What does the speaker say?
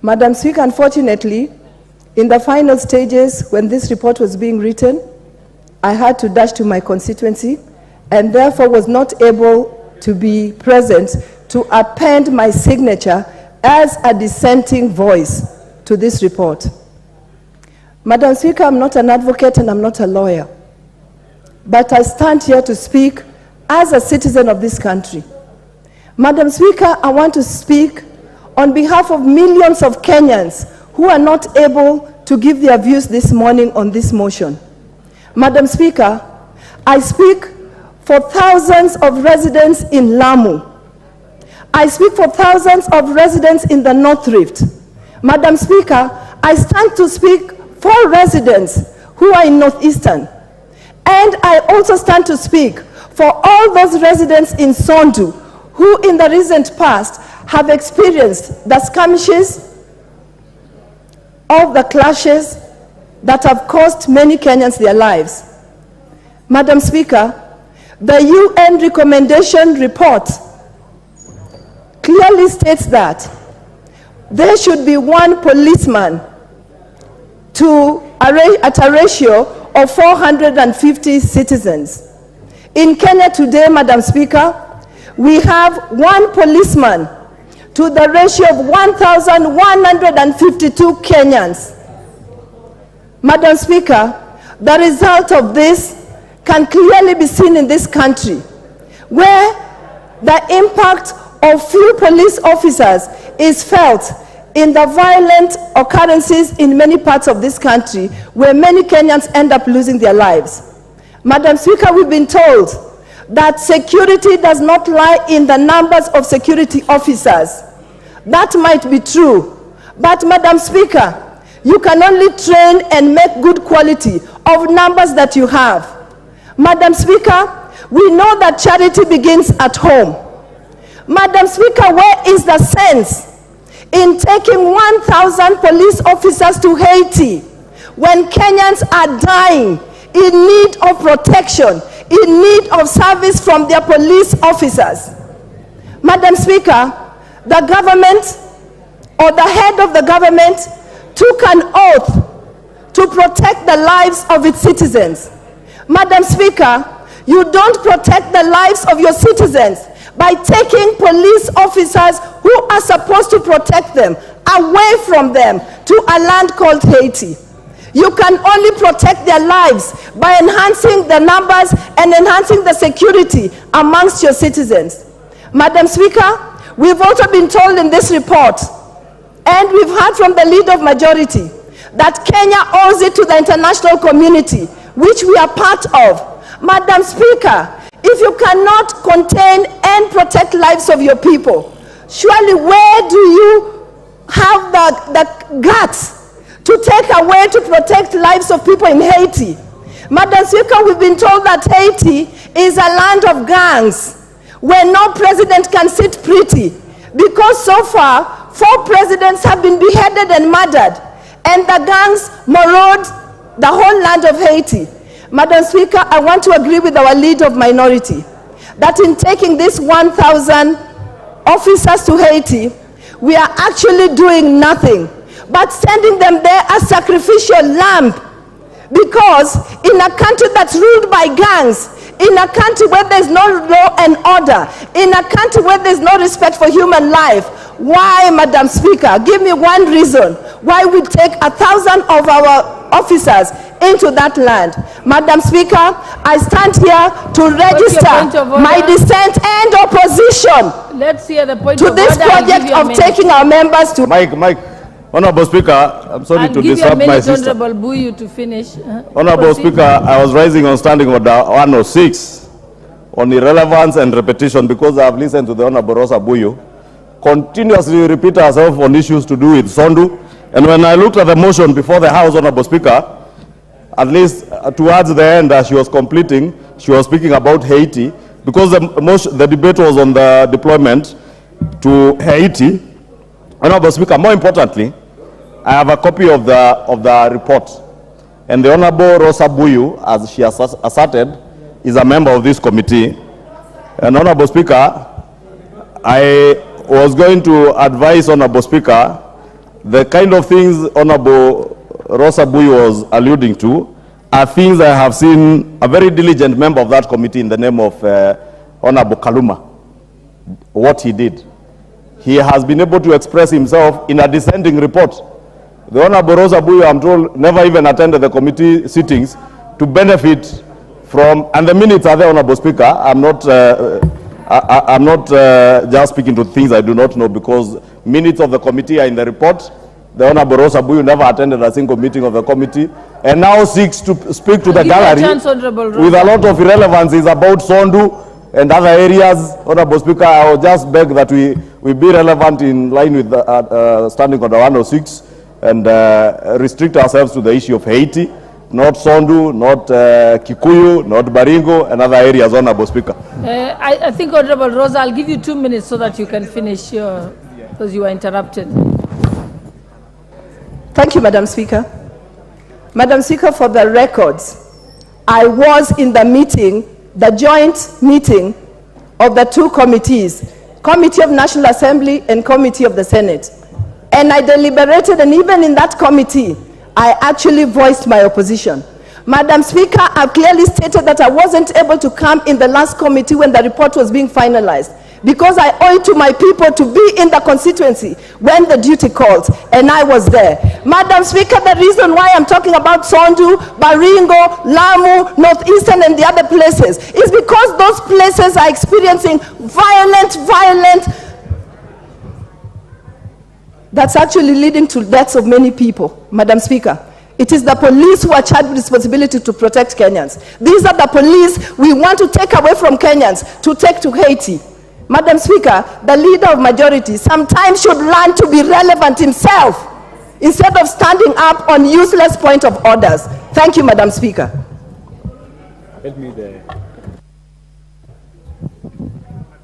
Madam Speaker, unfortunately, in the final stages when this report was being written, I had to dash to my constituency and therefore was not able to be present to append my signature as a dissenting voice to this report. Madam Speaker, I'm not an advocate and I'm not a lawyer, but I stand here to speak as a citizen of this country. Madam Speaker, I want to speak on behalf of millions of Kenyans who are not able to give their views this morning on this motion. Madam Speaker, I speak for thousands of residents in Lamu. I speak for thousands of residents in the North Rift. Madam Speaker, I stand to speak for residents who are in Northeastern. And I also stand to speak for all those residents in Sondu who in the recent past have experienced the skirmishes of the clashes that have cost many Kenyans their lives. Madam Speaker, the UN recommendation report clearly states that there should be one policeman at a ratio of 450 citizens. In Kenya today, Madam Speaker, we have one policeman to the ratio of 1,152 Kenyans. Madam Speaker, the result of this can clearly be seen in this country, where the impact of few police officers is felt in the violent occurrences in many parts of this country, where many Kenyans end up losing their lives. Madam Speaker, we've been told that security does not lie in the numbers of security officers. That might be true, but Madam Speaker, you can only train and make good quality of numbers that you have. Madam Speaker, we know that charity begins at home. Madam Speaker, where is the sense in taking 1,000 police officers to Haiti when Kenyans are dying in need of protection, in need of service from their police officers? Madam Speaker, the government or the head of the government took an oath to protect the lives of its citizens. Madam Speaker, you don't protect the lives of your citizens by taking police officers who are supposed to protect them away from them to a land called Haiti. You can only protect their lives by enhancing the numbers and enhancing the security amongst your citizens. Madam Speaker, we've also been told in this report, and we've heard from the leader of majority, that Kenya owes it to the international community, which we are part of. Madam Speaker, if you cannot contain and protect lives of your people, surely where do you have the guts to take away to protect lives of people in Haiti? Madam Speaker, we've been told that Haiti is a land of gangs where no president can sit pretty, because so far 4 presidents have been beheaded and murdered, and the gangs maraud the whole land of Haiti. Madam Speaker, I want to agree with our leader of minority that in taking these 1,000 officers to Haiti, we are actually doing nothing but sending them there as sacrificial lamb, because in a country that's ruled by gangs, in a country where there's no law and order, in a country where there's no respect for human life, why, Madam Speaker, give me one reason why we take 1,000 of our officers into that land. Madam Speaker, I stand here to register my dissent and opposition to this project of taking our members to... Mike. Honorable Speaker, I'm sorry to disrupt my sister. Honorable Buyu to finish. Honorable Speaker, I was rising on standing order 106 on irrelevance and repetition, because I have listened to the Honorable Rozah Buyu continuously repeat herself on issues to do with Sondu. And when I looked at the motion before the House, Honorable Speaker, at least towards the end as she was completing, she was speaking about Haiti, because the debate was on the deployment to Haiti. Honorable Speaker, more importantly, I have a copy of the report, and the Honorable Rozah Buyu, as she has asserted, is a member of this committee. And Honorable Speaker, I was going to advise Honorable Speaker the kind of things Honorable Rozah Buyu was alluding to are things I have seen a very diligent member of that committee in the name of Honorable Kaluma, what he did. He has been able to express himself in a dissenting report. The Honorable Rozah Buyu, I'm told, never even attended the committee sittings to benefit from, and the minutes are there, Honorable Speaker. I'm not just speaking to things I do not know, because minutes of the committee are in the report. The Honorable Rozah Buyu never attended a single meeting of the committee and now seeks to speak to the gallery with a lot of irrelevancies about Sondu and other areas. Honorable Speaker, I will just beg that we be relevant in line with Standing Order 106 and restrict ourselves to the issue of Haiti, not Sondu, not Kikuyu, not Baringo, and other areas, Honorable Speaker. I think, Honorable Rozah, I'll give you 2 minutes so that you can finish your, because you were interrupted. Thank you, Madam Speaker. Madam Speaker, for the records, I was in the meeting, the joint meeting of the two committees, Committee of National Assembly and Committee of the Senate. And I deliberated, and even in that committee, I actually voiced my opposition. Madam Speaker, I've clearly stated that I wasn't able to come in the last committee when the report was being finalized, because I owe it to my people to be in the constituency when the duty called, and I was there. Madam Speaker, the reason why I'm talking about Sondu, Baringo, Lamu, Northeastern, and the other places is because those places are experiencing violent, that's actually leading to deaths of many people, Madam Speaker. It is the police who are charged with responsibility to protect Kenyans. These are the police we want to take away from Kenyans to take to Haiti. Madam Speaker, the leader of majority sometimes should learn to be relevant himself instead of standing up on useless point of orders. Thank you, Madam Speaker. Help me there.